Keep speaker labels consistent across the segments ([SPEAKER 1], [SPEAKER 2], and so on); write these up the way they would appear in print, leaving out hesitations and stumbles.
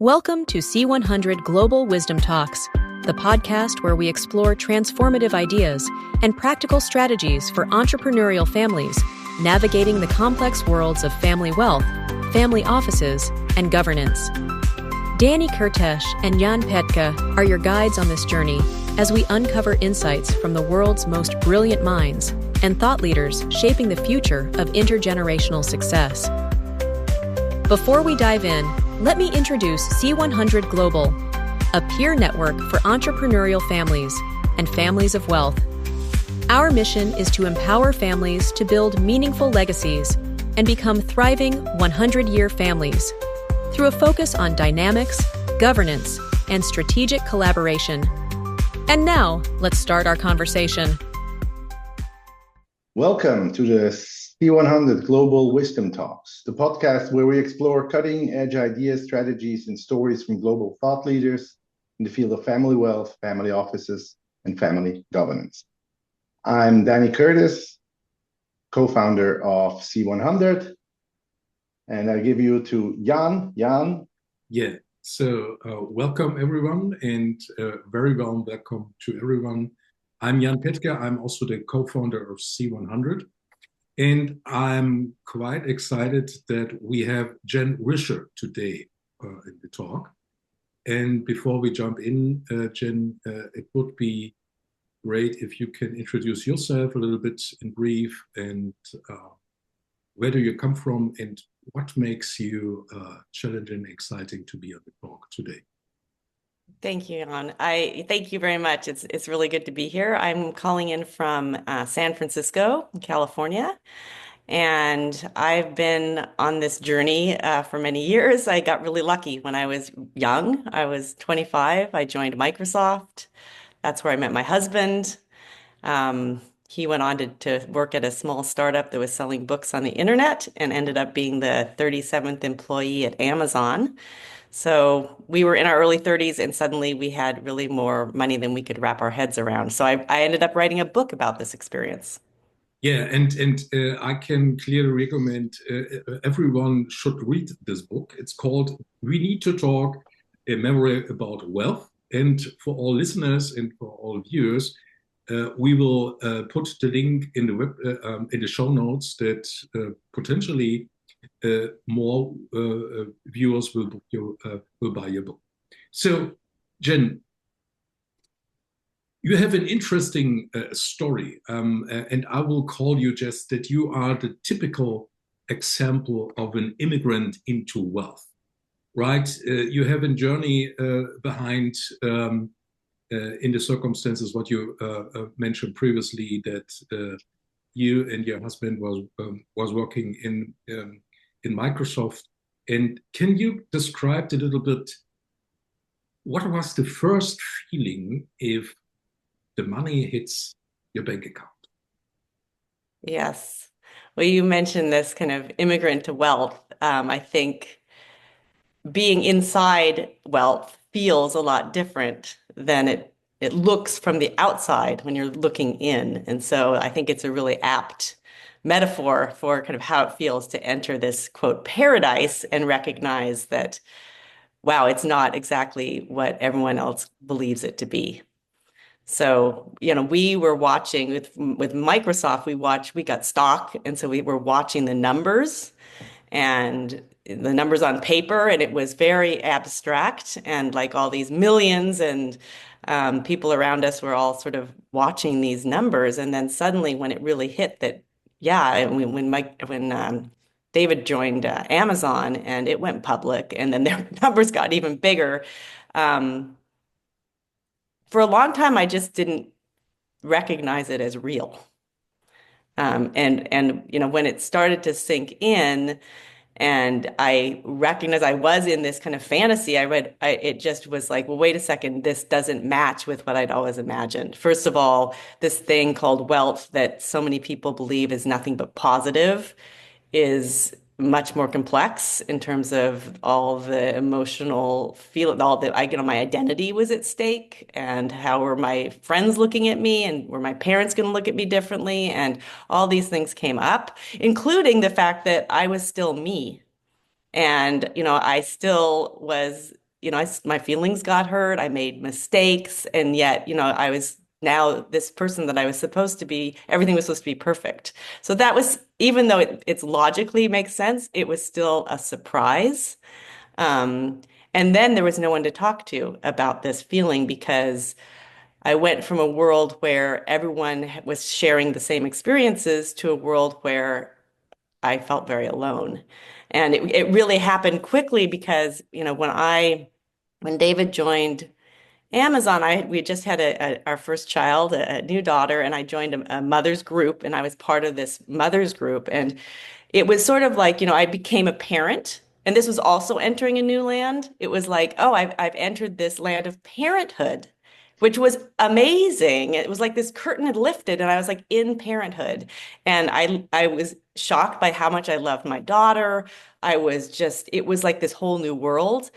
[SPEAKER 1] Welcome to C100 Global Wisdom Talks, the podcast where we explore transformative ideas and practical strategies for entrepreneurial families navigating the complex worlds of family wealth, family offices, and governance. Danny Kurtesh and Jan Petka are your guides on this journey as we uncover insights from the world's most brilliant minds and thought leaders shaping the future of intergenerational success. Before we dive in, let me introduce C100 Global, a peer network for entrepreneurial families and families of wealth. Our mission is to empower families to build meaningful legacies and become thriving 100-year families through a focus on dynamics, governance, and strategic collaboration. And now, let's start our conversation.
[SPEAKER 2] Welcome to the C100 Global Wisdom Talks, the podcast where we explore cutting-edge ideas, strategies, and stories from global thought leaders in the field of family wealth, family offices, and family governance. I'm Danny Curtis, co-founder of C100, and I give you to Jan. Jan?
[SPEAKER 3] Yeah, so welcome everyone, and very warm welcome to everyone. I'm Jan Petka. I'm also the co-founder of C100. And I'm quite excited that we have Jen Risher today in the talk. And before we jump in, Jen, it would be great if you can introduce yourself a little bit in brief, and where do you come from, and what makes you challenging and exciting to be on the talk today?
[SPEAKER 4] Thank you, Jan. I thank you very much. It's really good to be here. I'm calling in from San Francisco, California, and I've been on this journey for many years. I got really lucky when I was young. I was 25. I joined Microsoft. That's where I met my husband. He went on to work at a small startup that was selling books on the internet and ended up being the 37th employee at Amazon. So we were in our early 30s, and suddenly we had really more money than we could wrap our heads around. So I ended up writing a book about this experience.
[SPEAKER 3] Yeah, and I can clearly recommend everyone should read this book. It's called We Need to Talk, a Memoir about Wealth. And for all listeners and for all viewers, we will put the link in the show notes that potentially more viewers will buy your book. So, Jen, you have an interesting story, and I will call you just that you are the typical example of an immigrant into wealth, right? You have a journey behind, in the circumstances what you mentioned previously, that you and your husband was working in Microsoft. And can you describe a little bit what was the first feeling if the money hits your bank account?
[SPEAKER 4] Yes. Well, you mentioned this kind of immigrant to wealth. I think being inside wealth feels a lot different than it looks from the outside when you're looking in. And so I think it's a really apt metaphor for kind of how it feels to enter this, quote, paradise and recognize that, wow, it's not exactly what everyone else believes it to be. So, we were watching with Microsoft, we got stock. And so we were watching the numbers and the numbers on paper, and it was very abstract, and like all these millions, and people around us were all sort of watching these numbers. And then suddenly when it really hit that, yeah, when David joined Amazon and it went public, and then their numbers got even bigger. For a long time, I just didn't recognize it as real. And when it started to sink in, and I recognized I was in this kind of fantasy, it just was like, well, wait a second, this doesn't match with what I'd always imagined. First of all, this thing called wealth that so many people believe is nothing but positive is much more complex in terms of all the emotional feel, my identity was at stake, and how were my friends looking at me, and were my parents going to look at me differently, and all these things came up, including the fact that I was still me, and I still was my feelings got hurt. I made mistakes. And yet, I was now this person that I was supposed to be, everything was supposed to be perfect. So that was, even though it's logically makes sense, it was still a surprise. Um, and then there was no one to talk to about this feeling because I went from a world where everyone was sharing the same experiences to a world where I felt very alone. And it really happened quickly because, when David joined Amazon, we had just had our first child, a new daughter, and I joined a mother's group, and I was part of this mother's group. And it was sort of like, I became a parent, and this was also entering a new land. It was like, oh, I've entered this land of parenthood, which was amazing. It was like this curtain had lifted, and I was like in parenthood. And I was shocked by how much I loved my daughter. It was like this whole new world.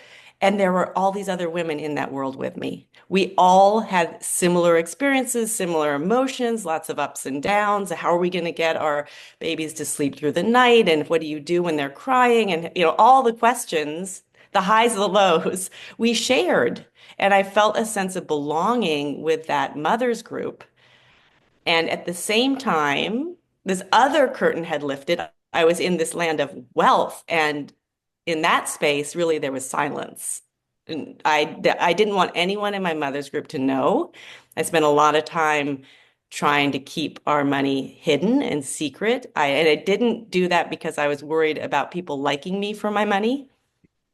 [SPEAKER 4] And there were all these other women in that world with me. We all had similar experiences, similar emotions, lots of ups and downs. How are we going to get our babies to sleep through the night? And what do you do when they're crying? And, all the questions, the highs and the lows, we shared. And I felt a sense of belonging with that mother's group. And at the same time, this other curtain had lifted. I was in this land of wealth. And in that space, really, there was silence. And I didn't want anyone in my mother's group to know. I spent a lot of time trying to keep our money hidden and secret. And I didn't do that because I was worried about people liking me for my money.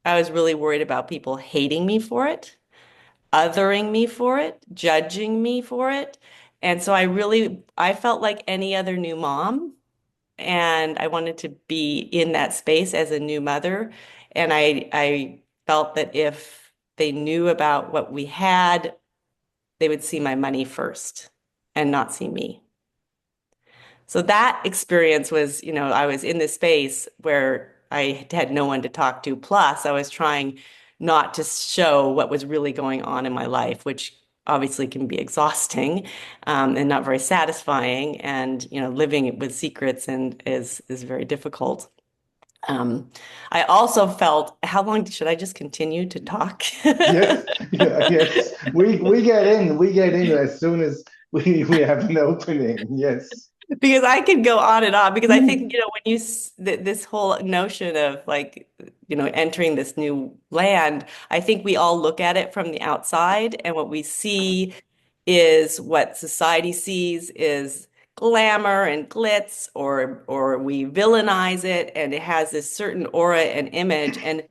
[SPEAKER 4] I was really worried about people hating me for it, othering me for it, judging me for it. And so I felt like any other new mom, and I wanted to be in that space as a new mother. And I felt that if they knew about what we had, they would see my money first and not see me. So that experience was, I was in this space where I had no one to talk to. Plus, I was trying not to show what was really going on in my life, which obviously can be exhausting, and not very satisfying. And, living with secrets is very difficult. Um, I also felt, how long should I just continue to talk?
[SPEAKER 2] Yes, yeah, yes. We get in as soon as we have an opening. Yes.
[SPEAKER 4] Because I could go on and on because I
[SPEAKER 2] Mm.
[SPEAKER 4] think, when this whole notion of like, entering this new land, I think we all look at it from the outside, and what we see is what society sees is glamour and glitz, or we villainize it, and it has this certain aura and image. And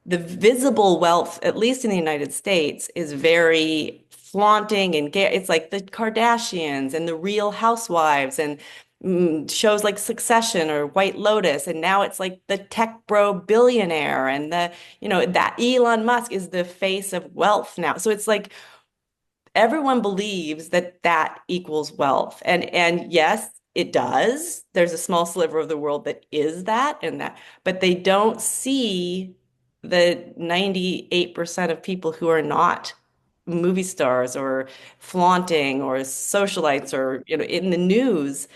[SPEAKER 4] the visible wealth, at least in the United States, is very flaunting and it's like the Kardashians and the Real Housewives and shows like Succession or White Lotus. And now it's like the tech bro billionaire and that Elon Musk is the face of wealth now. So it's like everyone believes that that equals wealth. And yes, it does. There's a small sliver of the world that is that and that, but they don't see the 98% of people who are not movie stars or flaunting or socialites or in the news.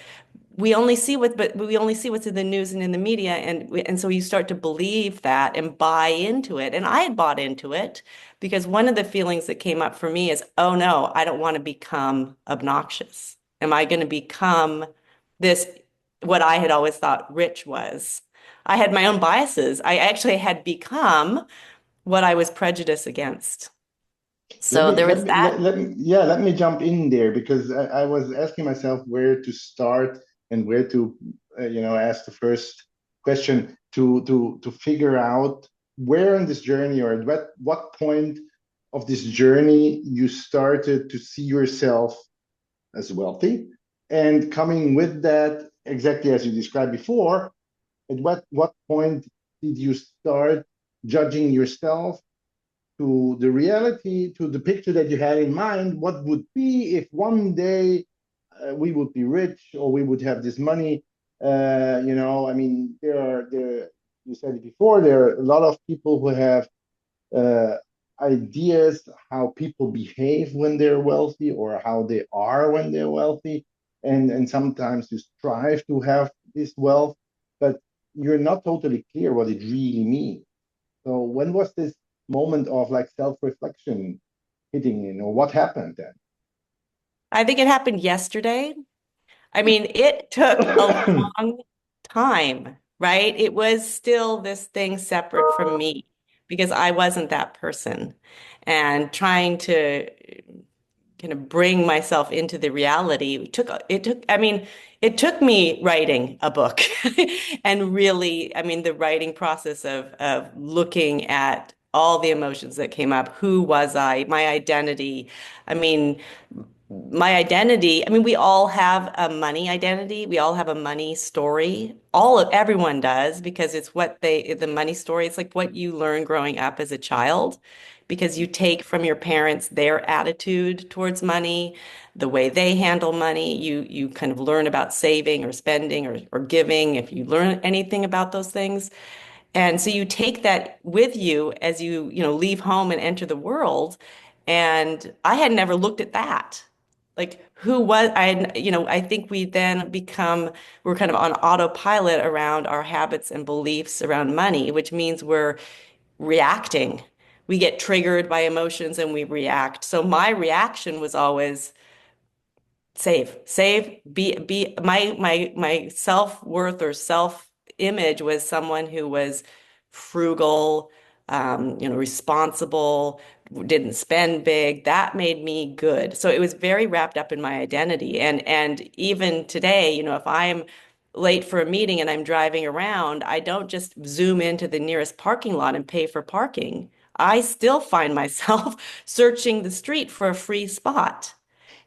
[SPEAKER 4] But we only see what's in the news and in the media, and so you start to believe that and buy into it. And I had bought into it because one of the feelings that came up for me is, oh no, I don't want to become obnoxious. Am I going to become this, what I had always thought rich was? I had my own biases. I actually had become what I was prejudiced against. So there was that.
[SPEAKER 2] Let me jump in there because I was asking myself where to start and where to, ask the first question to figure out where in this journey or at what point of this journey you started to see yourself as wealthy, and coming with that, exactly as you described before, at what point did you start judging yourself to the reality, to the picture that you had in mind, what would be if one day we would be rich or we would have this money? I mean, you said it before, there are a lot of people who have uh, ideas how people behave when they're wealthy or how they are when they're wealthy. And sometimes you strive to have this wealth, but you're not totally clear what it really means. So when was this moment of like self-reflection hitting in, or what happened
[SPEAKER 4] I think it happened yesterday. I mean, it took a
[SPEAKER 2] then?
[SPEAKER 4] long time, right? It was still this thing separate from me because I wasn't that person. And trying to kind of bring myself into the reality I mean, it took me writing a book and really, I mean, the writing process of looking at all the emotions that came up. Who was I? My identity. I mean, I mean, we all have a money identity. We all have a money story. Everyone does because it's the money story, it's like what you learn growing up as a child because you take from your parents their attitude towards money, the way they handle money. You kind of learn about saving or spending or giving if you learn anything about those things. And so you take that with you as you leave home and enter the world. And I had never looked at that. Like who was I think we're kind of on autopilot around our habits and beliefs around money, which means we're reacting. We get triggered by emotions and we react. So my reaction was always save, be my self-worth or self-image was someone who was frugal, responsible, didn't spend big. That made me good. So it was very wrapped up in my identity. And even today, if I'm late for a meeting and I'm driving around, I don't just zoom into the nearest parking lot and pay for parking. I still find myself searching the street for a free spot.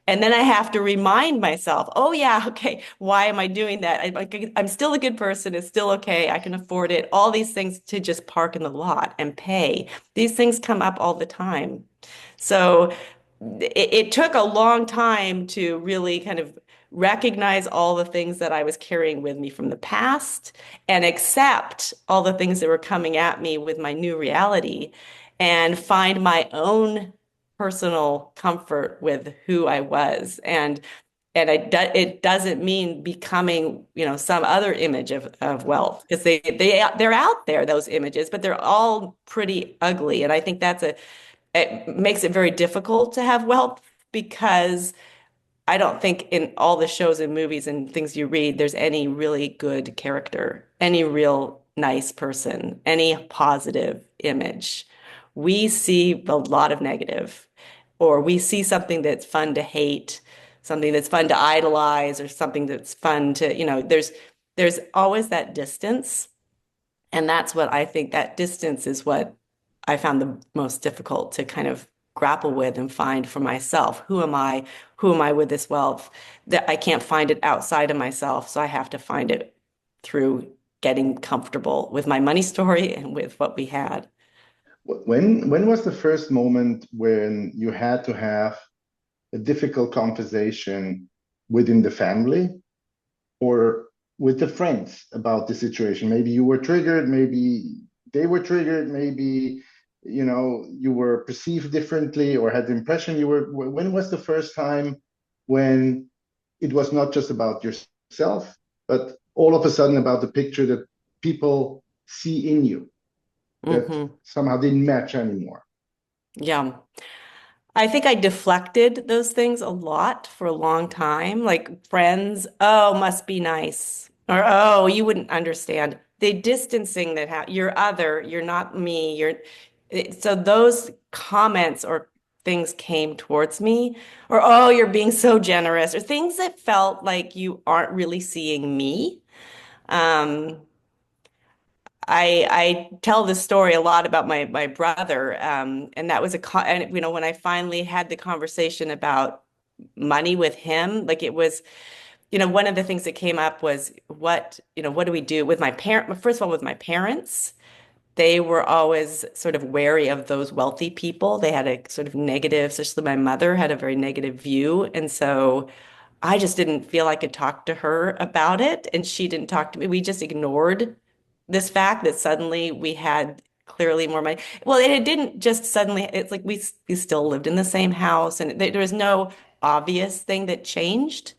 [SPEAKER 4] And then I have to remind myself, oh yeah, okay, why am I doing that? I'm still a good person. It's still okay. I can afford it. All these things to just park in the lot and pay. These things come up all the time. So it took a long time to really kind of recognize all the things that I was carrying with me from the past and accept all the things that were coming at me with my new reality and find my own personal comfort with who I was. It doesn't mean becoming, some other image of wealth because they're out there, those images, but they're all pretty ugly. And I think it makes it very difficult to have wealth because I don't think in all the shows and movies and things you read, there's any really good character, any real nice person, any positive image. We see a lot of negative, or we see something that's fun to hate, something that's fun to idolize, or something that's fun to, there's always that distance. And that's what I think that distance is what I found the most difficult to kind of grapple with and find for myself. Who am I? Who am I with this wealth? That I can't find it outside of myself. So I have to find it through getting comfortable with my money story and with what we had.
[SPEAKER 2] When was the first moment when you had to have a difficult conversation within the family or with the friends about the situation? Maybe you were triggered, maybe they were triggered, maybe you were perceived differently or had the impression you were. When was the first time when it was not just about yourself, but all of a sudden about the picture that people see in you that
[SPEAKER 4] Hmm.
[SPEAKER 2] somehow didn't match anymore?
[SPEAKER 4] Yeah. I think I deflected those things a lot for a long time. Like friends, oh, must be nice. Or, oh, you wouldn't understand. The distancing that you're other, you're not me. So those comments or things came towards me, or, oh, you're being so generous, or things that felt like you aren't really seeing me. Um, I tell this story a lot about my brother, and that was and when I finally had the conversation about money with him, like it was, one of the things that came up was what do we do with my parent? First of all, with my parents, they were always sort of wary of those wealthy people. They had a sort of negative, especially my mother had a very negative view, and so I just didn't feel I could talk to her about it, and she didn't talk to me. We just ignored this fact that suddenly we had clearly more money. Well, it didn't just suddenly, it's like we still lived in the same house and there was no obvious thing that changed.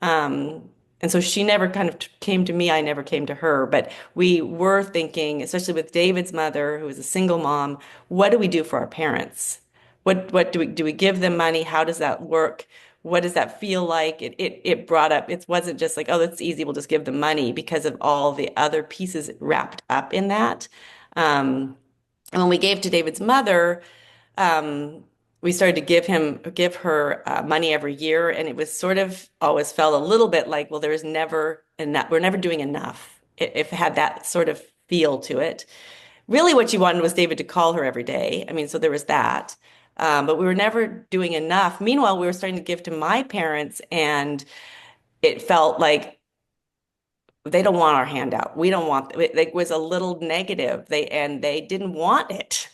[SPEAKER 4] Um, And so she never kind of came to me, I never came to her. But we were thinking, especially with David's mother, who was a single mom, what do we do for our parents? What do we give them money? How does that work? What does that feel like? It brought up, it wasn't just like, oh, that's easy, we'll just give them money because of all the other pieces wrapped up in that. And when we gave to David's mother, um, we started to give her money every year, and it was sort of always felt a little bit like, well, there's never enough. We're never doing enough. It had that sort of feel to it. Really, what she wanted was David to call her every day. I mean, so there was that. But we were never doing enough. Meanwhile, we were starting to give to my parents, and it felt like they don't want our handout. We don't want it. It was a little negative. They didn't want it.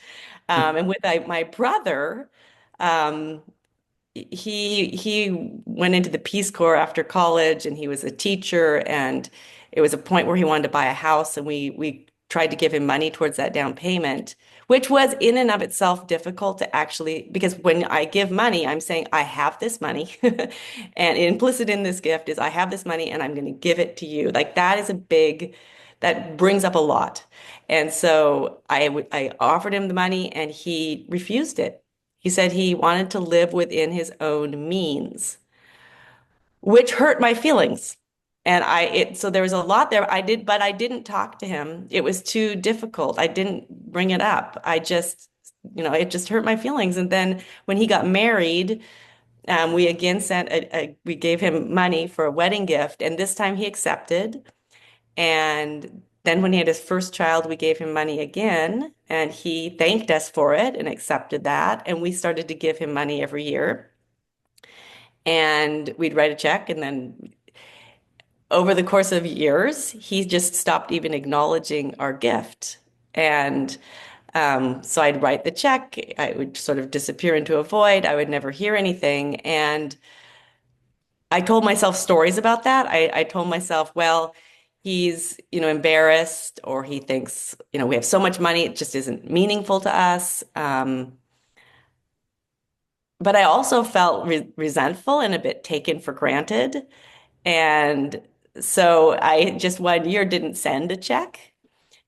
[SPEAKER 4] And with my brother, um, he went into the Peace Corps after college, and he was a teacher, and it was a point where he wanted to buy a house, and we tried to give him money towards that down payment, which was in and of itself difficult to actually, because when I give money, I'm saying I have this money, and implicit in this gift is I have this money and I'm going to give it to you. Like that is that brings up a lot. And so I offered him the money and he refused it. He said he wanted to live within his own means, which hurt my feelings. And so there was a lot there. But I didn't talk to him. It was too difficult. I didn't bring it up. It just hurt my feelings. And then when he got married, we again we gave him money for a wedding gift, and this time he accepted. And then when he had his first child, we gave him money again, and he thanked us for it and accepted that. And we started to give him money every year. And we'd write a check, and then over the course of years, he just stopped even acknowledging our gift. And so I'd write the check, I would sort of disappear into a void, I would never hear anything. And I told myself stories about that. I told myself, well, he's, embarrassed, or he thinks, we have so much money, it just isn't meaningful to us. But I also felt resentful and a bit taken for granted. And so I just one year didn't send a check.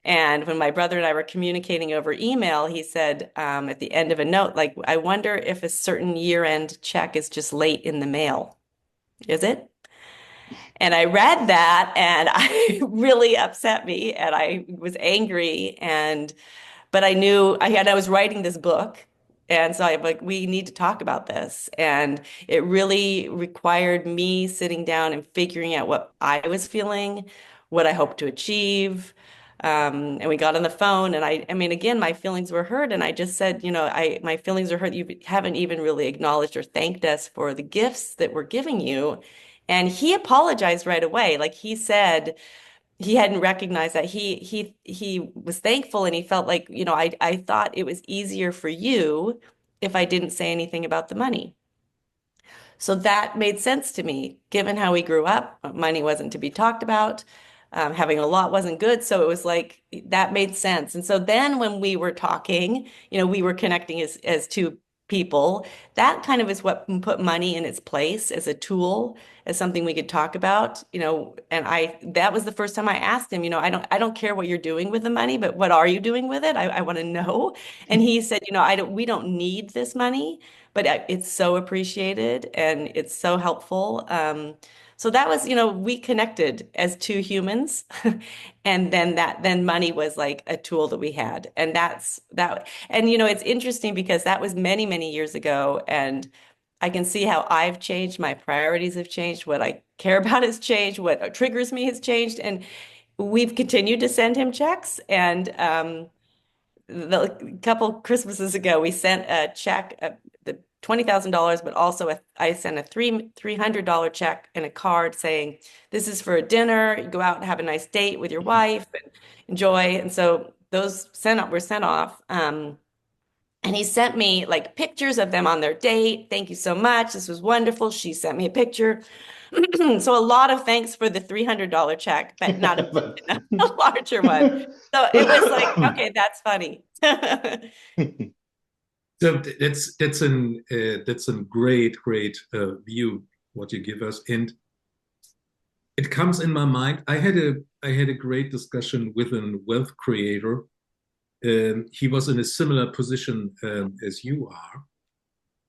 [SPEAKER 4] And when my brother and I were communicating over email, he said at the end of a note, like, I wonder if a certain year-end check is just late in the mail. Is it? And I read that, and I really upset me, and I was angry. But I knew I was writing this book. And so I'm like, we need to talk about this. And it really required me sitting down and figuring out what I was feeling, what I hoped to achieve. And we got on the phone, and I mean, again, my feelings were hurt. And I just said, my feelings are hurt. You haven't even really acknowledged or thanked us for the gifts that we're giving you. And he apologized right away. Like he said, he hadn't recognized that he was thankful, and he felt like, I thought it was easier for you if I didn't say anything about the money. So that made sense to me, given how we grew up. Money wasn't to be talked about. Having a lot wasn't good. So it was like that made sense. And so then when we were talking, we were connecting as two people. That kind of is what put money in its place as a tool, as something we could talk about, and that was the first time I asked him, I don't care what you're doing with the money, but what are you doing with it? I want to know. And he said, we don't need this money, but it's so appreciated and it's so helpful. So that was, we connected as two humans. And then money was like a tool that we had. And that's that. And, it's interesting because that was many, many years ago. And I can see how I've changed. My priorities have changed. What I care about has changed. What triggers me has changed. And we've continued to send him checks. And the couple Christmases ago, we sent a check, the $20,000, but also I sent a $300 check and a card saying, this is for a dinner. You go out and have a nice date with your wife and enjoy. And so those were sent off. And he sent me like pictures of them on their date. Thank you so much. This was wonderful. She sent me a picture. So a lot of thanks for the $300 check, but not a larger one. So it was like, okay, that's funny.
[SPEAKER 3] So that's a great view what you give us. And It comes in my mind. I had a great discussion with a wealth creator. He was in a similar position as you are,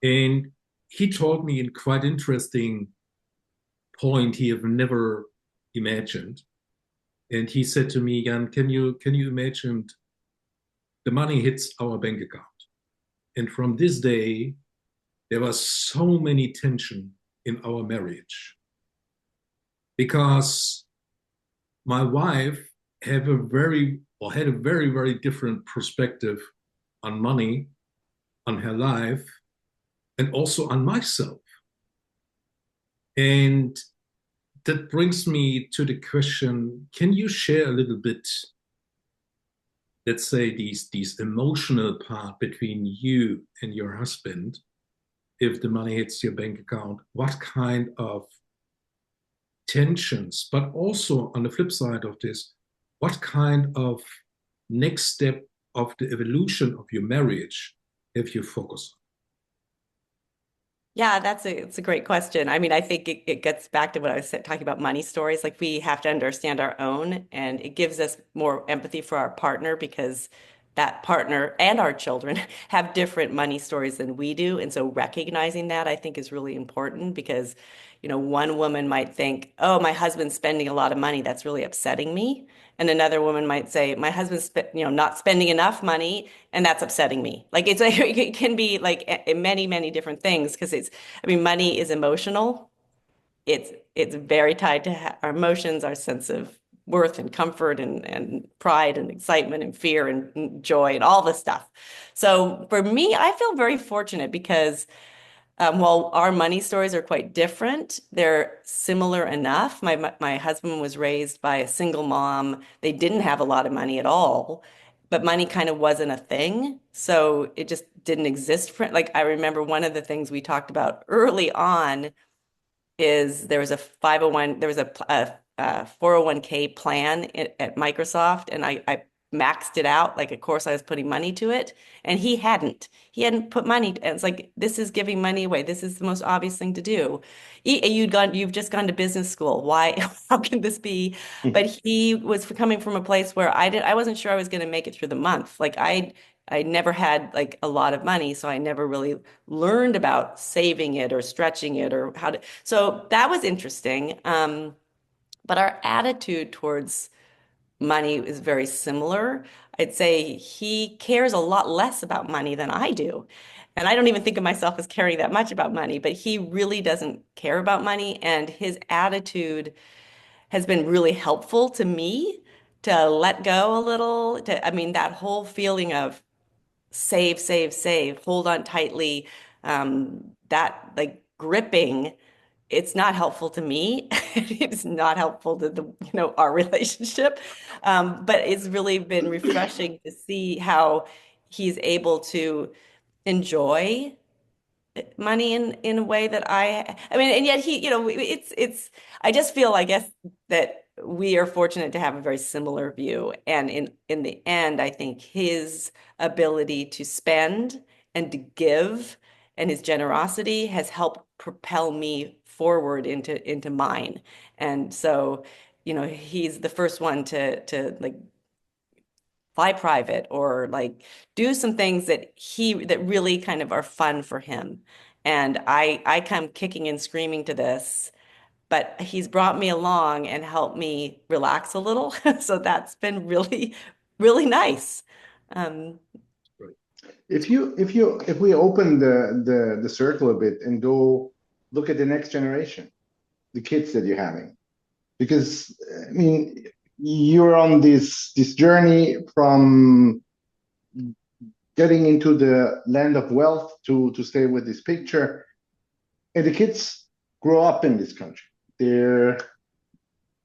[SPEAKER 3] and he told me in quite interesting point he have never imagined. And he said to me, Jan, can you imagine the money hits our bank account? And from this day, there was so many tension in our marriage because my wife had a very, very different perspective on money, on her life, and also on myself. And that brings me to the question, can you share a little bit, let's say, these emotional part between you and your husband? If the money hits your bank account, what kind of tensions, but also on the flip side of this, what kind of next step of the evolution of your marriage have you focused
[SPEAKER 4] Yeah, it's a great question. I mean, I think it gets back to what I was talking about money stories. Like we have to understand our own, and it gives us more empathy for our partner because that partner and our children have different money stories than we do. And so recognizing that I think is really important because, one woman might think, oh, my husband's spending a lot of money. That's really upsetting me. And another woman might say, my husband's, not spending enough money and that's upsetting me. Like it's like it can be like many, many different things because I mean, money is emotional. It's very tied to our emotions, our sense of worth and comfort and pride and excitement and fear and joy and all this stuff. So for me, I feel very fortunate because while our money stories are quite different, they're similar enough. My husband was raised by a single mom. They didn't have a lot of money at all, but money kind of wasn't a thing. So it just didn't exist for like I remember one of the things we talked about early on is there was a 501, there was a 401k plan at Microsoft, and I maxed it out. Like, of course, I was putting money to it, and he hadn't. He hadn't put money, and it's like this is giving money away. This is the most obvious thing to do. You've just gone to business school. Why? How can this be? But he was coming from a place where I wasn't sure I was going to make it through the month. Like I never had like a lot of money, so I never really learned about saving it or stretching it or how to. So that was interesting. But our attitude towards money is very similar. I'd say he cares a lot less about money than I do. And I don't even think of myself as caring that much about money, but he really doesn't care about money. And his attitude has been really helpful to me to let go a little. I mean, that whole feeling of save, save, save, hold on tightly. That like gripping, it's not helpful to me. It's not helpful to our relationship. But it's really been refreshing to see how he's able to enjoy money in a way that I mean, and yet it's I just feel, I guess, that we are fortunate to have a very similar view. And in the end, I think his ability to spend and to give and his generosity has helped propel me forward into mine. And so, he's the first one to like fly private or like do some things that really kind of are fun for him. And I come kicking and screaming to this, but he's brought me along and helped me relax a little. So that's been really, really nice. Um,
[SPEAKER 3] with?
[SPEAKER 2] If we open the circle a bit and go look at the next generation, the kids that you're having, because I mean you're on this journey from getting into the land of wealth to stay with this picture, and the kids grow up in this country. They're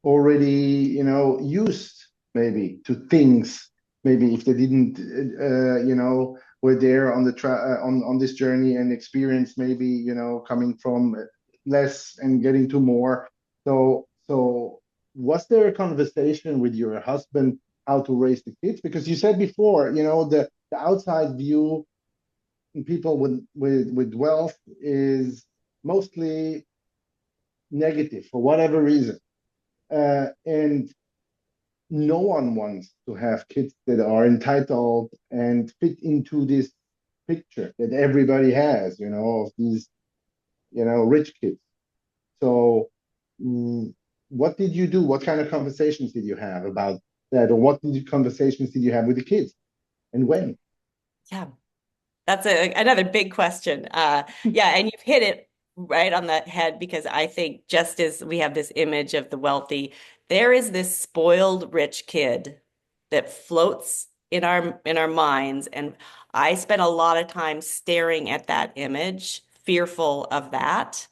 [SPEAKER 2] already used maybe to things. Maybe if they didn't were there on the on this journey and experienced maybe coming from less and getting to more. So was there a conversation with your husband how to raise the kids? Because you said before, the outside view in people with wealth is mostly negative for whatever reason. And no one wants to have kids that are entitled and fit into this picture that everybody has, of these, rich kids. So, mm, what did you do? What kind of conversations did you have about that? Or conversations did you have with the kids and when?
[SPEAKER 4] Yeah, that's another big question. Yeah, and you've hit it right on the head because I think just as we have this image of the wealthy, there is this spoiled rich kid that floats in our minds, and I spent a lot of time staring at that image, fearful of that.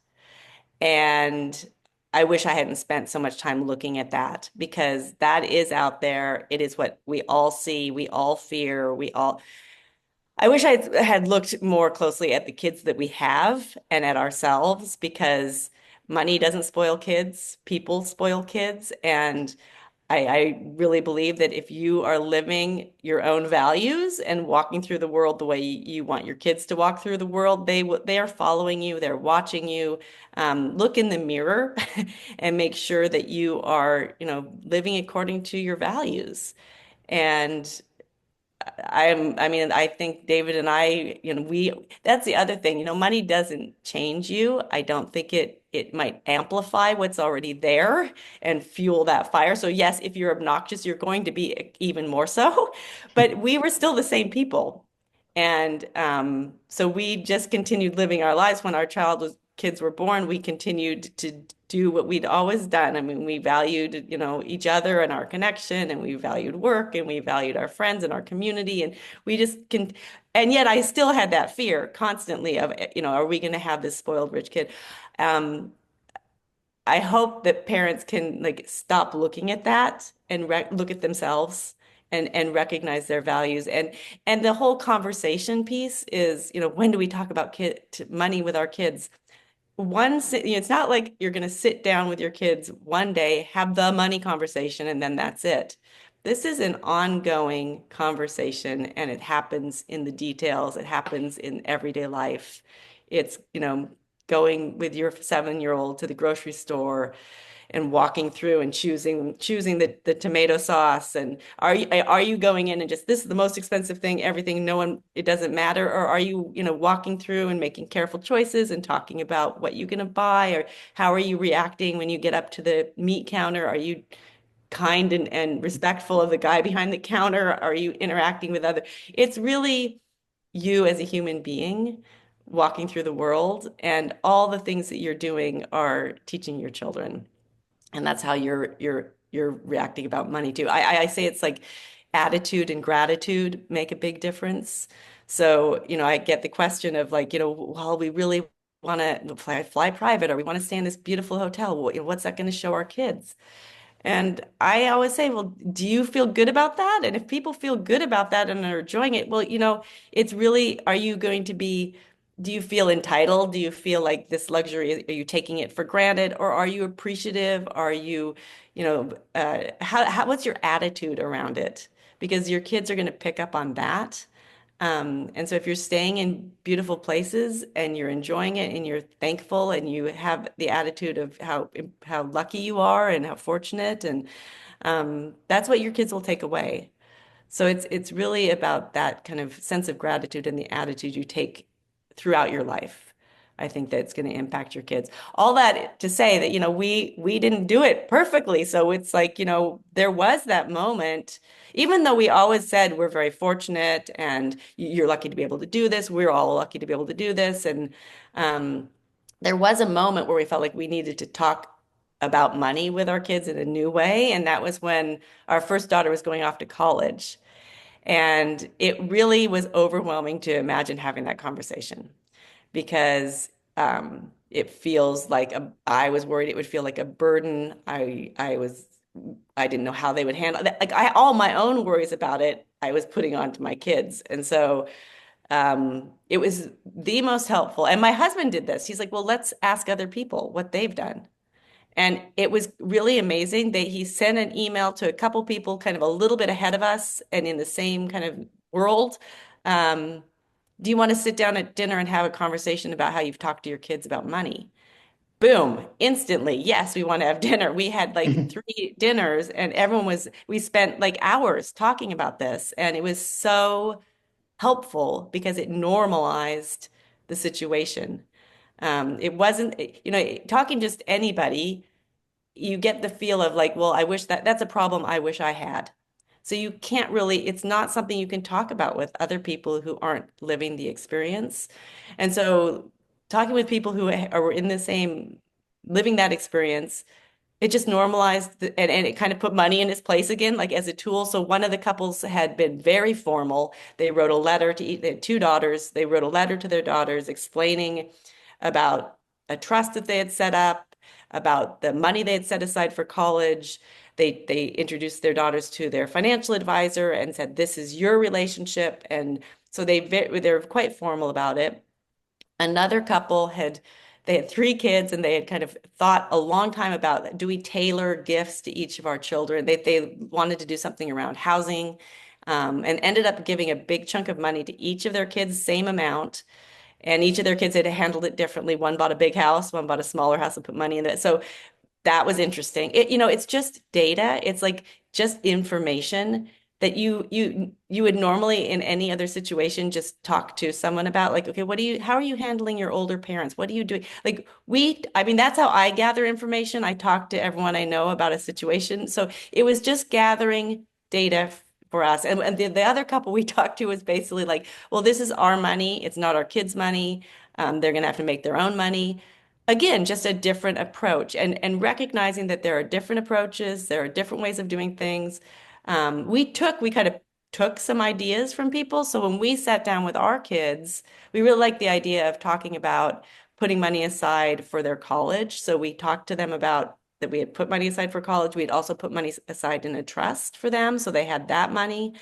[SPEAKER 4] And I wish I hadn't spent so much time looking at that because that is out there. It is what we all see, we all fear, we all I wish I had looked more closely at the kids that we have and at ourselves because money doesn't spoil kids, people spoil kids. And I really believe that if you are living your own values and walking through the world the way you want your kids to walk through the world, they are following you, they're watching you. Look in the mirror and make sure that you are, living according to your values. And I mean, I think David and I, that's the other thing, money doesn't change you. I don't think it might amplify what's already there and fuel that fire. So yes, if you're obnoxious, you're going to be even more so. But we were still the same people. And so we just continued living our lives when our kids were born. We continued to do what we'd always done. I mean, we valued, each other and our connection, and we valued work, and we valued our friends and our community, and we just can. And yet, I still had that fear constantly of, are we going to have this spoiled rich kid? Um, I hope that parents can like stop looking at that and look at themselves and recognize their values. And the whole conversation piece is, when do we talk about money with our kids? It's not like you're going to sit down with your kids one day, have the money conversation, and then that's it. This is an ongoing conversation, and it happens in the details. It happens in everyday life. It's, going with your 7-year-old to the grocery store and walking through and choosing the tomato sauce, and are you going in and just this is the most expensive thing, everything, no one, it doesn't matter, or are you walking through and making careful choices and talking about what you're going to buy, or how are you reacting when you get up to the meat counter? Are you kind and respectful of the guy behind the counter? Are you interacting with other? It's really you as a human being walking through the world, and all the things that you're doing are teaching your children. And that's how you're reacting about money too. I say it's like attitude and gratitude make a big difference. So, I get the question of like, well, we really want to fly private, or we want to stay in this beautiful hotel. Well, what's that going to show our kids? And I always say, well, do you feel good about that? And if people feel good about that and are enjoying it, well, it's really, are you going to be, do you feel entitled? Do you feel like this luxury, are you taking it for granted? Or are you appreciative? Are you, what's your attitude around it? Because your kids are going to pick up on that. And so if you're staying in beautiful places and you're enjoying it and you're thankful and you have the attitude of how lucky you are and how fortunate, and that's what your kids will take away. So it's really about that kind of sense of gratitude and the attitude you take throughout your life. I think that's going to impact your kids. All that to say that, we didn't do it perfectly. So it's like, there was that moment, even though we always said we're very fortunate and you're lucky to be able to do this. We're all lucky to be able to do this. And there was a moment where we felt like we needed to talk about money with our kids in a new way. And that was when our first daughter was going off to college. And it really was overwhelming to imagine having that conversation because it feels like I was worried it would feel like a burden. I didn't know how they would handle that. Like all my own worries about it, I was putting onto my kids. And so it was the most helpful. And my husband did this. He's like, well, let's ask other people what they've done. And it was really amazing that he sent an email to a couple people kind of a little bit ahead of us and in the same kind of world. Do you want to sit down at dinner and have a conversation about how you've talked to your kids about money? boom, instantly, yes, we want to have dinner. We had like 3 dinners and we spent like hours talking about this. And it was so helpful because it normalized the situation. It wasn't, talking just anybody, you get the feel of like, well, I wish that's a problem I wish I had. So you can't really, it's not something you can talk about with other people who aren't living the experience. And so talking with people who are in the same, living that experience, it just normalized and it kind of put money in its place again, like as a tool. So one of the couples had been very formal. They wrote a letter to each, they had 2 daughters. They wrote a letter to their daughters explaining about a trust that they had set up, about the money they had set aside for college. They introduced their daughters to their financial advisor and said, "This is your relationship." And so they're quite formal about it. Another couple they had 3 kids and they had kind of thought a long time about, do we tailor gifts to each of our children? They wanted to do something around housing, and ended up giving a big chunk of money to each of their kids, same amount. And each of their kids had handled it differently. One bought a big house, one bought a smaller house and put money in it. So that was interesting. It's just data. It's like just information that you would normally in any other situation just talk to someone about, like, okay, how are you handling your older parents? What are you doing? Like I mean, that's how I gather information. I talk to everyone I know about a situation. So it was just gathering data for us. And the other couple we talked to was basically like, well, this is our money. It's not our kids' money. They're going to have to make their own money. Again, just a different approach and recognizing that there are different approaches, there are different ways of doing things. We kind of took some ideas from people. So when we sat down with our kids, we really liked the idea of talking about putting money aside for their college. So we talked to them about that we had put money aside for college. We had also put money aside in a trust for them, so they had that money.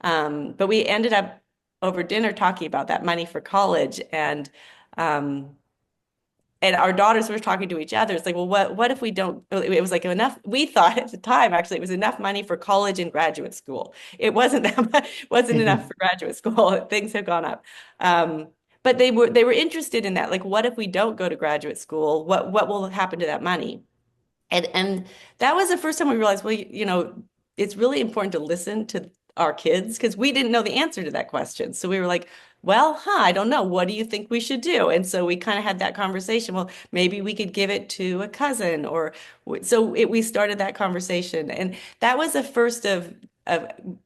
[SPEAKER 4] But we ended up over dinner talking about that money for college, um, and our daughters were talking to each other. It's like, well, what if we don't? It was like enough. We thought at the time, actually, it was enough money for college and graduate school. It wasn't that much, wasn't enough for graduate school. Things have gone up. But they were interested in that. Like, what if we don't go to graduate school? What will happen to that money? And that was the first time we realized, well, it's really important to listen to our kids because we didn't know the answer to that question. So we were like, well, I don't know. What do you think we should do? And so we kind of had that conversation. Well, maybe we could give it to a cousin, or we started that conversation, and that was the first of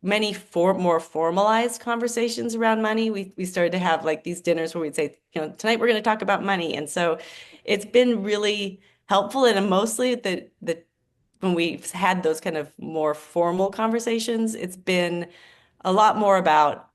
[SPEAKER 4] many more formalized conversations around money. We started to have like these dinners where we'd say, tonight we're going to talk about money, and so it's been really helpful. And mostly when we've had those kind of more formal conversations, it's been a lot more about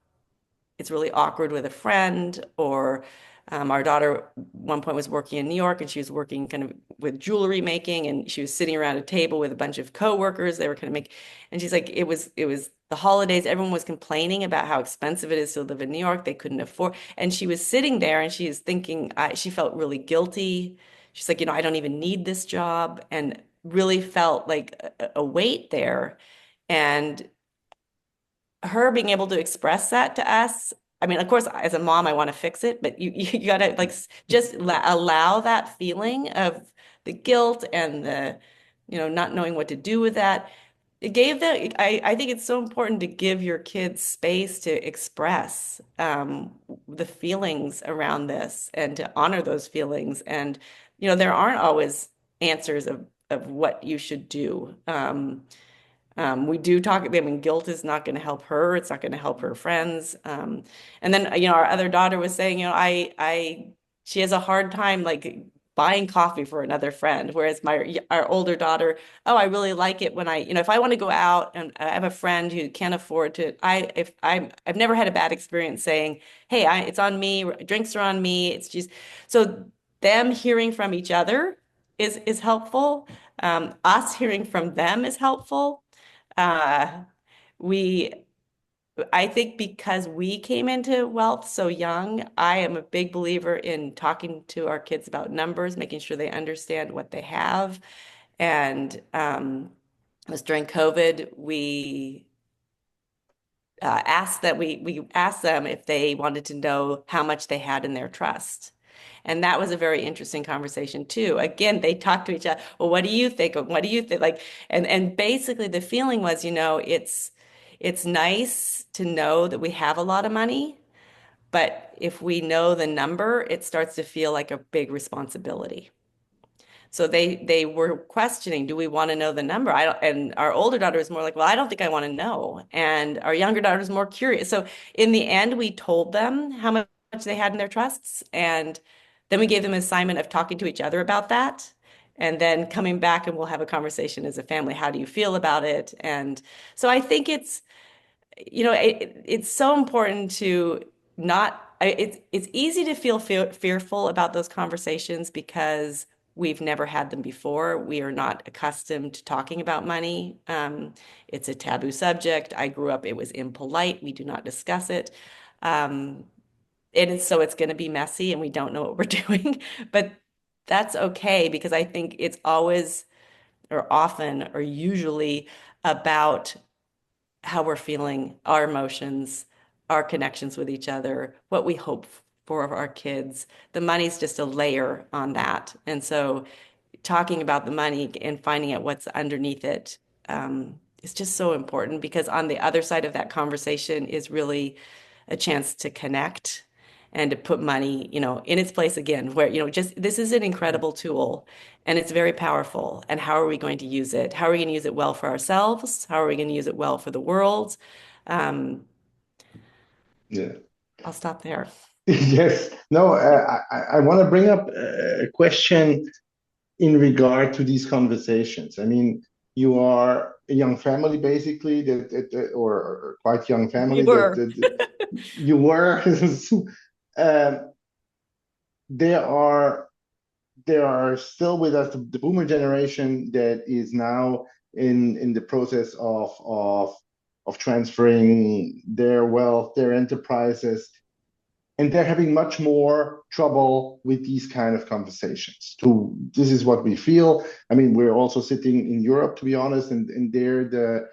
[SPEAKER 4] it's really awkward with a friend, or our daughter at one point was working in New York and she was working kind of with jewelry making, and she was sitting around a table with a bunch of coworkers. They were kind of making, and she's like, it was the holidays. Everyone was complaining about how expensive it is to live in New York. They couldn't afford, and she was sitting there and she was thinking, she felt really guilty. She's like, I don't even need this job, and really felt like a weight there. And her being able to express that to us. I mean, of course, as a mom, I want to fix it, but you gotta like just allow that feeling of the guilt and the, not knowing what to do with that. It gave them, I think it's so important to give your kids space to express the feelings around this and to honor those feelings. And, there aren't always answers of what you should do. We do talk, I mean, guilt is not going to help her. It's not going to help her friends. And then, our other daughter was saying, she has a hard time like buying coffee for another friend. Whereas our older daughter, oh, I really like it when if I want to go out and I have a friend who can't afford to, I've never had a bad experience saying, hey, it's on me, drinks are on me. It's just, so them hearing from each other is helpful. Us hearing from them is helpful. Uh, we, I think because we came into wealth so young, I am a big believer in talking to our kids about numbers, making sure they understand what they have. And it was during COVID, we asked that we asked them if they wanted to know how much they had in their trust. And that was a very interesting conversation too. Again, they talked to each other. Well, what do you think? What do you think? Like, and basically the feeling was, it's nice to know that we have a lot of money, but if we know the number, it starts to feel like a big responsibility. So they were questioning, do we want to know the number? I don't, and our older daughter was more like, well, I don't think I want to know. And our younger daughter was more curious. So in the end, we told them how much they had in their trusts, and then we gave them an assignment of talking to each other about that. And then coming back and we'll have a conversation as a family. How do you feel about it? And so I think it's so important to not, it's easy to feel fearful about those conversations because we've never had them before. We are not accustomed to talking about money. It's a taboo subject. I grew up, it was impolite. We do not discuss it. So it's going to be messy and we don't know what we're doing, but that's okay because I think it's always or often or usually about how we're feeling, our emotions, our connections with each other, what we hope for our kids. The money's just a layer on that. And so talking about the money and finding out what's underneath it is just so important because on the other side of that conversation is really a chance to connect and to put money, in its place again, where, just this is an incredible tool and it's very powerful. And how are we going to use it? How are we going to use it well for ourselves? How are we going to use it well for the world? Um,
[SPEAKER 2] Yeah.
[SPEAKER 4] I'll stop there.
[SPEAKER 2] Yes. No, I want to bring up a question in regard to these conversations. I mean, you are a young family, basically, or quite young
[SPEAKER 4] We
[SPEAKER 2] family
[SPEAKER 4] were.
[SPEAKER 2] you were. um, there are there are still with us the boomer generation that is now in the process of transferring their wealth, their enterprises, and they're having much more trouble with these kind of conversations. This is what we feel. I mean, we're also sitting in Europe, to be honest, and there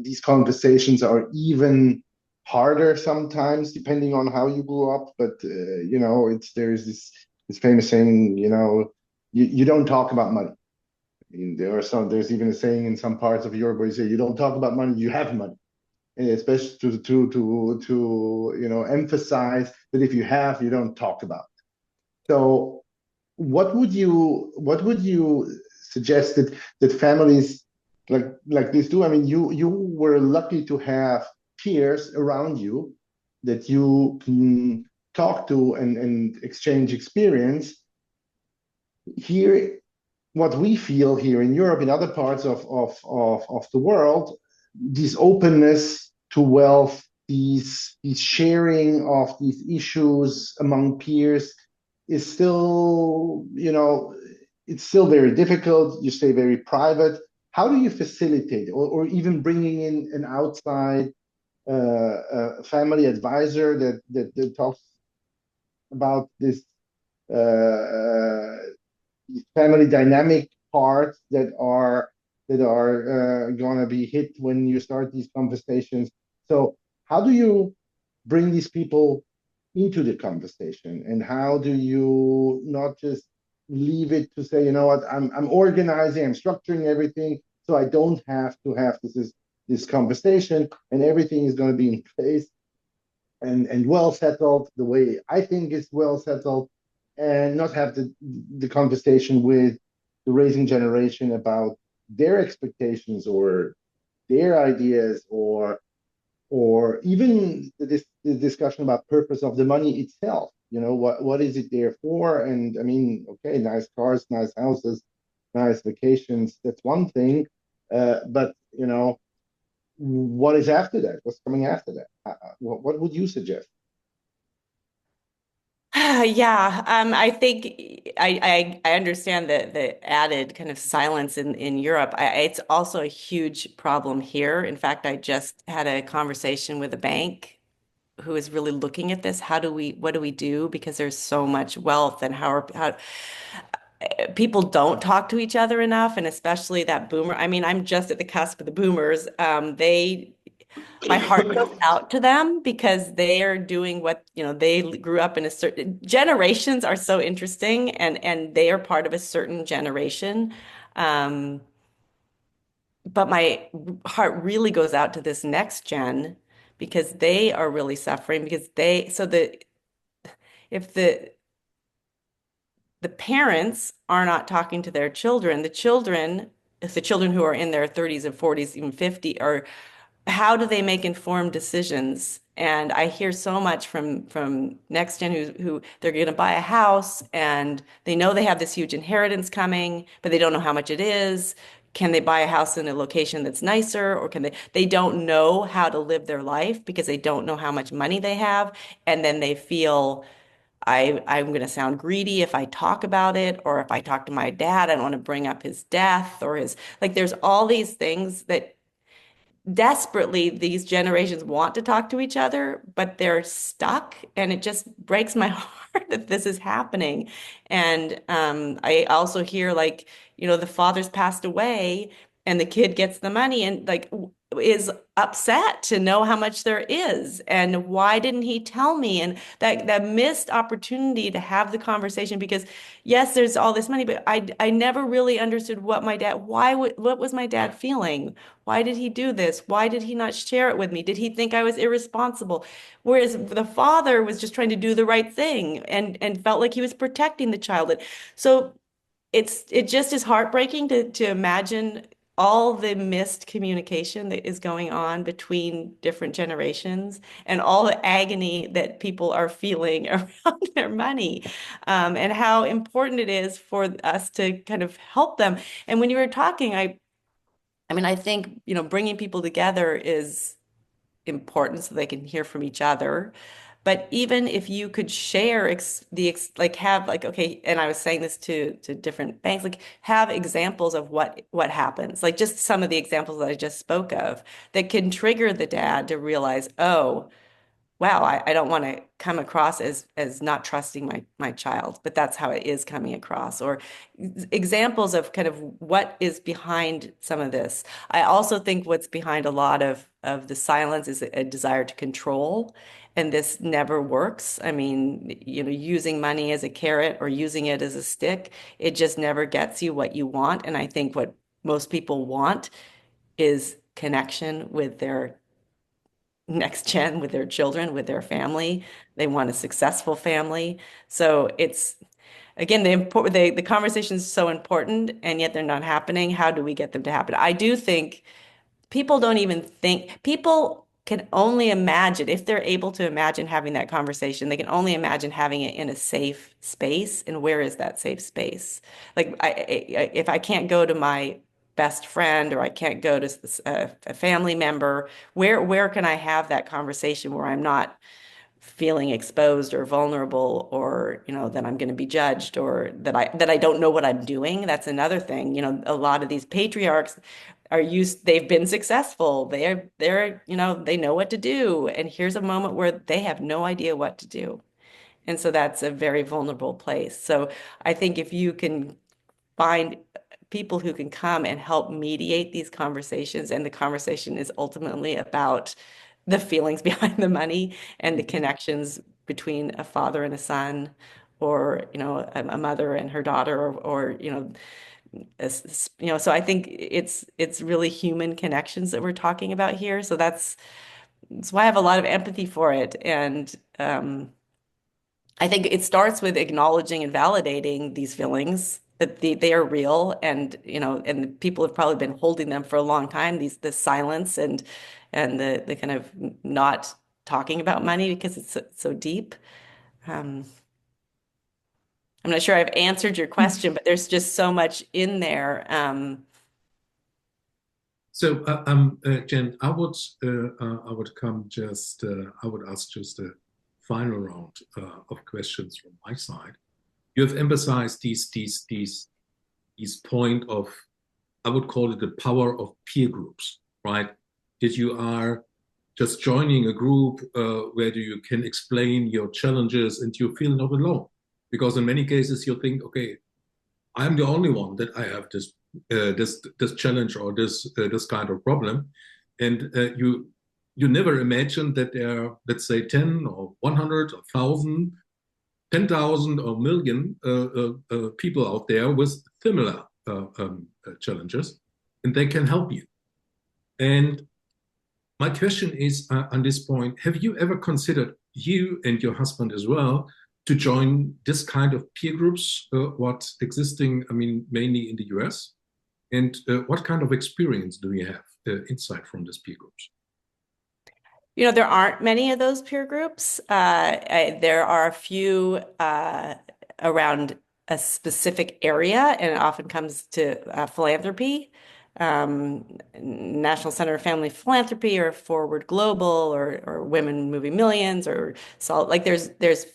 [SPEAKER 2] these conversations are even harder sometimes, depending on how you grew up. But there's this famous saying, you don't talk about money. I mean, there's even a saying in some parts of Europe where you say you don't talk about money, you have money, especially to emphasize that if you have, you don't talk about it. So what would you suggest that families like this do? I mean, you were lucky to have peers around you that you can talk to and exchange experience. Here, what we feel here in Europe, in other parts of the world, this openness to wealth, these sharing of these issues among peers is still, it's still very difficult. You stay very private. How do you facilitate, or even bringing in an outside family advisor that talks about this uh, family dynamic parts that are going to be hit when you start these conversations. So how do you bring these people into the conversation, and how do you not just leave it to say, you know what, I'm organizing, I'm structuring everything, so I don't have to have this conversation, and everything is going to be in place and well settled the way I think it's well settled, and not have the conversation with the raising generation about their expectations or their ideas, or even the discussion about purpose of the money itself. What is it there for? And I mean, okay, nice cars, nice houses, nice vacations, that's one thing, but what is after that? What's coming after that? What would you suggest?
[SPEAKER 4] Yeah, I think I understand the added kind of silence in Europe. It's also a huge problem here. In fact, I just had a conversation with a bank who is really looking at this. What do we do? Because there's so much wealth, and how people don't talk to each other enough, and especially that boomer. I mean, I'm just at the cusp of the boomers. my heart goes out to them because they are doing what, they grew up in a certain generations are so interesting and they are part of a certain generation. Um, but my heart really goes out to this next gen because they are really suffering because if the parents are not talking to their children, if the children who are in their 30s and 40s, even 50, are how do they make informed decisions? And I hear so much from next gen who they're going to buy a house and they know they have this huge inheritance coming, but they don't know how much it is. Can they buy a house in a location that's nicer, or can they don't know how to live their life because they don't know how much money they have, and then they feel I'm going to sound greedy if I talk about it, or if I talk to my dad, I don't want to bring up his death or his, like, there's all these things that desperately these generations want to talk to each other, but they're stuck. And it just breaks my heart that this is happening. And I also hear, like, the father's passed away and the kid gets the money and, like, is upset to know how much there is and why didn't he tell me, and that missed opportunity to have the conversation, because yes, there's all this money, but I never really understood what what was my dad feeling. Why did he do this? Why did he not share it with me? Did he think I was irresponsible? Whereas the father was just trying to do the right thing and felt like he was protecting the child. So it just is heartbreaking to imagine all the missed communication that is going on between different generations and all the agony that people are feeling around their money, and how important it is for us to kind of help them. And when you were talking, I mean, I think, bringing people together is important so they can hear from each other. But even if you could share like have like, okay, and I was saying this to different banks, like have examples of what happens, like just some of the examples that I just spoke of that can trigger the dad to realize, oh, wow, I don't want to come across as not trusting my child, but that's how it is coming across. Or examples of kind of what is behind some of this. I also think what's behind a lot of the silence is a desire to control, and this never works. I mean, using money as a carrot or using it as a stick, it just never gets you what you want. And I think what most people want is connection with their next gen, with their children, with their family. They want a successful family. So it's, again, the conversation is so important, and yet they're not happening. How do we get them to happen? I do think people don't even think, people can only imagine, if they're able to imagine having that conversation, they can only imagine having it in a safe space. And where is that safe space? Like, if I can't go to my best friend, or I can't go to a family member, where can I have that conversation where I'm not feeling exposed or vulnerable, or that I'm going to be judged, or that I don't know what I'm doing? That's another thing. A lot of these patriarchs they've been successful. They're they know what to do, and here's a moment where they have no idea what to do. And so that's a very vulnerable place. So I think if you can find people who can come and help mediate these conversations, and the conversation is ultimately about the feelings behind the money and the connections between a father and a son, or a mother and her daughter, or so I think it's really human connections that we're talking about here. So that's why I have a lot of empathy for it. And I think it starts with acknowledging and validating these feelings, that they are real, and and people have probably been holding them for a long time, the silence and the kind of not talking about money because it's so deep. Um, I'm not sure I've answered your question, but there's just so much in there.
[SPEAKER 3] Jen, I would come just I would ask just a final round of questions from my side. You have emphasized these point of, I would call it the power of peer groups, right? That you are just joining a group where you can explain your challenges and you feel not alone. Because in many cases you think, okay, I'm the only one that I have this challenge or this kind of problem, and you you never imagined that there are, let's say, 10 or 100 or 1,000, 10,000 or million people out there with similar challenges, and they can help you. And my question is on this point, have you ever considered, you and your husband as well, to join this kind of peer groups, what's existing, I mean, mainly in the US? And what kind of experience do you have inside from these peer groups?
[SPEAKER 4] You know, there aren't many of those peer groups. There are a few around a specific area, and it often comes to philanthropy. National Center of Family Philanthropy or Forward Global or Women Moving Millions or so like there's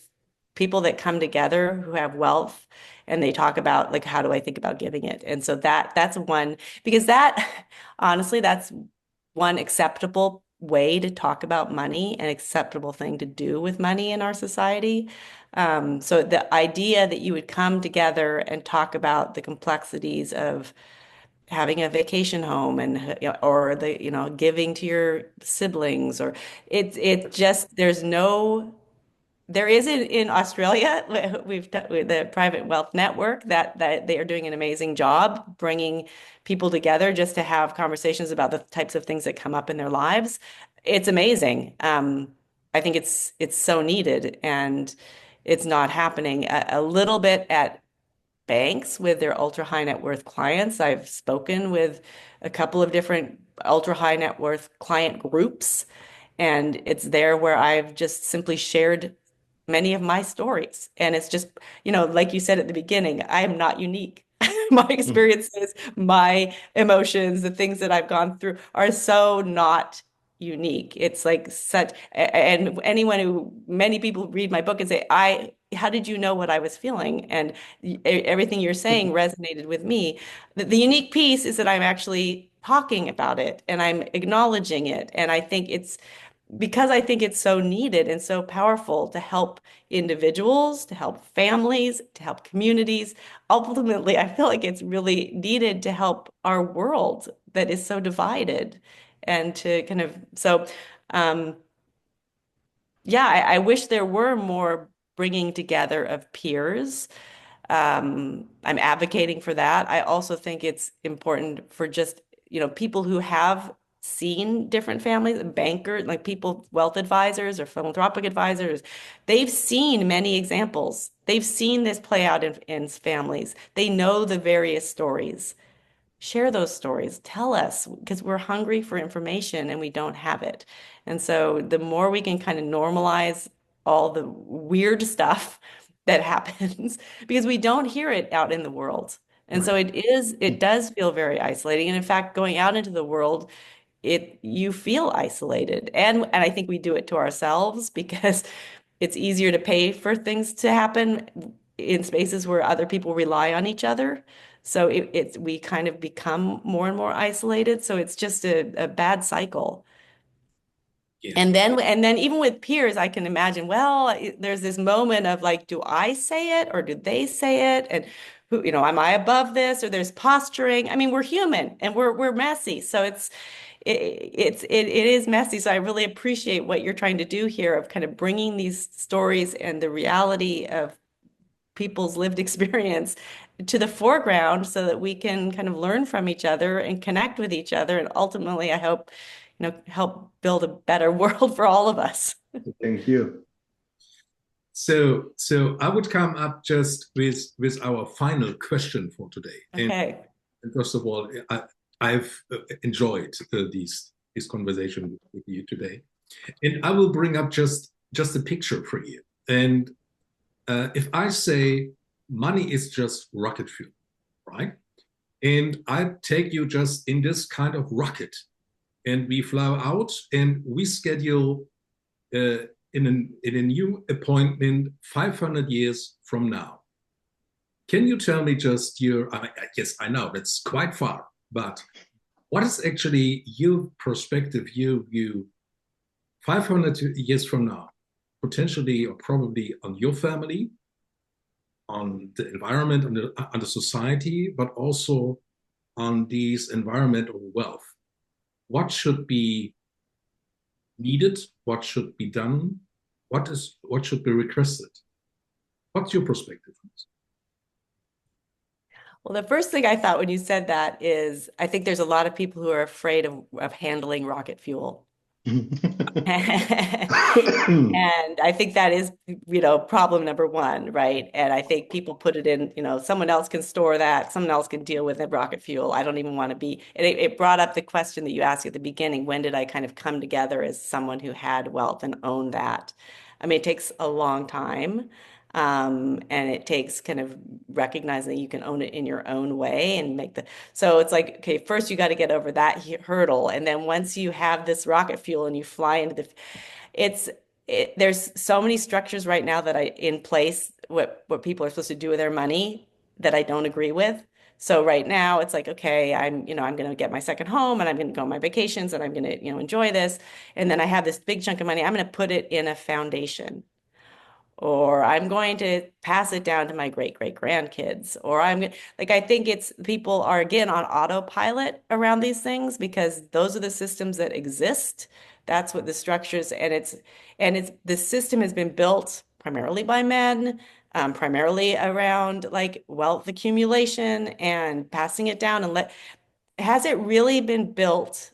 [SPEAKER 4] people that come together who have wealth and they talk about like how do I think about giving it? And so that's one because that honestly that's one acceptable way to talk about money, an acceptable thing to do with money in our society. So the idea that you would come together and talk about the complexities of having a vacation home and or the giving to your siblings or it just there is in Australia we've the Private Wealth Network that they are doing an amazing job bringing people together just to have conversations about the types of things that come up in their lives. It's amazing. I think it's so needed and it's not happening a little bit at banks with their ultra high net worth clients. I've spoken with a couple of different ultra high net worth client groups, and it's there where I've just simply shared many of my stories. And it's just, like you said at the beginning, I am not unique. My experiences, my emotions, the things that I've gone through are so not unique. It's like such, and many people read my book and say, how did you know what I was feeling? And everything you're saying resonated with me. The unique piece is that I'm actually talking about it and I'm acknowledging it. And I think it's because I think it's so needed and so powerful to help individuals, to help families, to help communities. Ultimately, I feel like it's really needed to help our world that is so divided and to kind of um, yeah, I wish there were more bringing together of peers. I'm advocating for that. I also think it's important for just, people who have seen different families, bankers, like people, wealth advisors or philanthropic advisors, they've seen many examples. They've seen this play out in families. They know the various stories. Share those stories. Tell us, because we're hungry for information and we don't have it. And so the more we can kind of normalize all the weird stuff that happens, because we don't hear it out in the world. And so it does feel very isolating. And in fact, going out into the world, you feel isolated. And I think we do it to ourselves because it's easier to pay for things to happen in spaces where other people rely on each other. So we kind of become more and more isolated. So it's just a bad cycle.
[SPEAKER 3] Yes.
[SPEAKER 4] And then even with peers, I can imagine, well, there's this moment of like, do I say it or do they say it? And who, am I above this? Or there's posturing. I mean, we're human and we're messy. So it is messy. So I really appreciate what you're trying to do here of kind of bringing these stories and the reality of people's lived experience to the foreground so that we can kind of learn from each other and connect with each other. And ultimately, I hope, help build a better world for all of us.
[SPEAKER 2] Thank you.
[SPEAKER 3] So I would come up just with our final question for today.
[SPEAKER 4] Okay.
[SPEAKER 3] And first of all, I've enjoyed this conversation with you today, and I will bring up just a picture for you. And if I say money is just rocket fuel, right? And I take you just in this kind of rocket, and we fly out, and we schedule in a new appointment 500 years from now. Can you tell me just yes, I know that's quite far, but what is actually your perspective, your view 500 years from now, potentially or probably on your family, on the environment, on the society, but also on these environmental wealth? What should be needed? What should be done? What should be requested? What's your perspective on this?
[SPEAKER 4] Well, the first thing I thought when you said that is I think there's a lot of people who are afraid of handling rocket fuel. And I think that is, problem number one, right? And I think people put it in, someone else can store that, someone else can deal with the rocket fuel. I don't even want to be, and it brought up the question that you asked at the beginning, when did I kind of come together as someone who had wealth and owned that? I mean, it takes a long time. And it takes kind of recognizing that you can own it in your own way and so it's like, okay, first you got to get over that hurdle. And then once you have this rocket fuel and you fly into there's so many structures right now that in place, what people are supposed to do with their money that I don't agree with. So right now it's like, okay, I'm going to get my second home and I'm going to go on my vacations and I'm going to, enjoy this. And then I have this big chunk of money. I'm going to put it in a foundation. Or I'm going to pass it down to my great-great-grandkids, or I think people are again on autopilot around these things because those are the systems that exist. That's what the structures, and the system has been built primarily by men, primarily around like wealth accumulation and passing it down. Has it really been built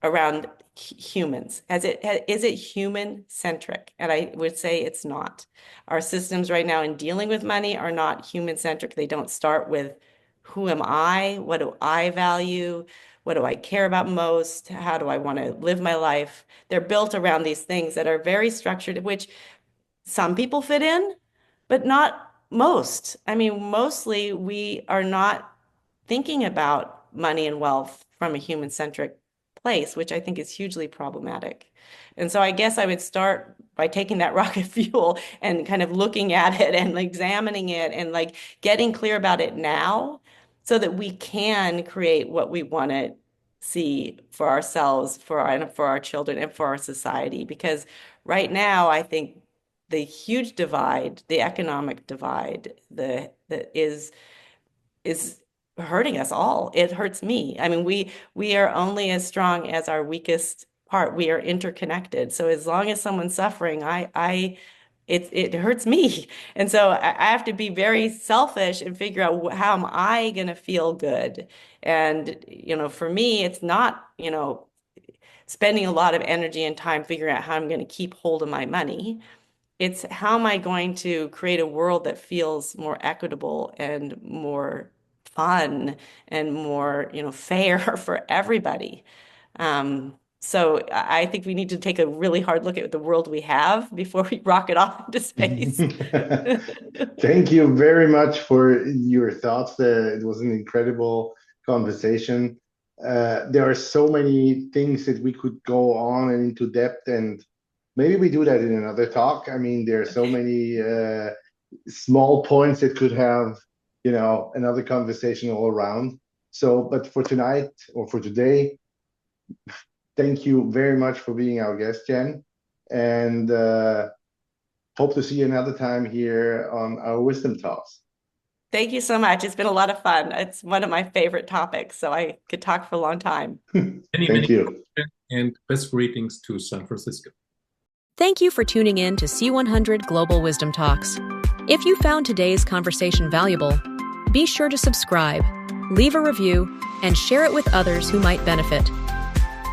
[SPEAKER 4] around humans? Is it human centric? And I would say it's not. Our systems right now in dealing with money are not human centric. They don't start with who am I? What do I value? What do I care about most? How do I want to live my life? They're built around these things that are very structured, which some people fit in, but not most. I mean, mostly we are not thinking about money and wealth from a human centric place, which I think is hugely problematic. And so I guess I would start by taking that rocket fuel and kind of looking at it and examining it and like getting clear about it now so that we can create what we want to see for ourselves, for our children, and for our society. Because right now, I think the huge divide, the economic divide, that is hurting us all. It hurts me. I mean, we are only as strong as our weakest part. We are interconnected. So as long as someone's suffering, it hurts me. And so I have to be very selfish and figure out how am I going to feel good. And, for me, it's not, spending a lot of energy and time figuring out how I'm going to keep hold of my money. It's how am I going to create a world that feels more equitable and more fun and more, fair for everybody. So I think we need to take a really hard look at the world we have before we rocket off into space.
[SPEAKER 2] Thank you very much for your thoughts. It was an incredible conversation. There are so many things that we could go on and into depth, and maybe we do that in another talk. I mean, there are so many small points that could have, another conversation all around. So, but for tonight or for today, thank you very much for being our guest, Jen, and hope to see you another time here on our Wisdom Talks.
[SPEAKER 4] Thank you so much. It's been a lot of fun. It's one of my favorite topics, so I could talk for a long time.
[SPEAKER 2] Thank you.
[SPEAKER 3] And best greetings to San Francisco.
[SPEAKER 1] Thank you for tuning in to C100 Global Wisdom Talks. If you found today's conversation valuable, be sure to subscribe, leave a review, and share it with others who might benefit.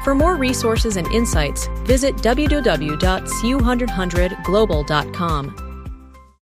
[SPEAKER 1] For more resources and insights, visit www.cu100global.com.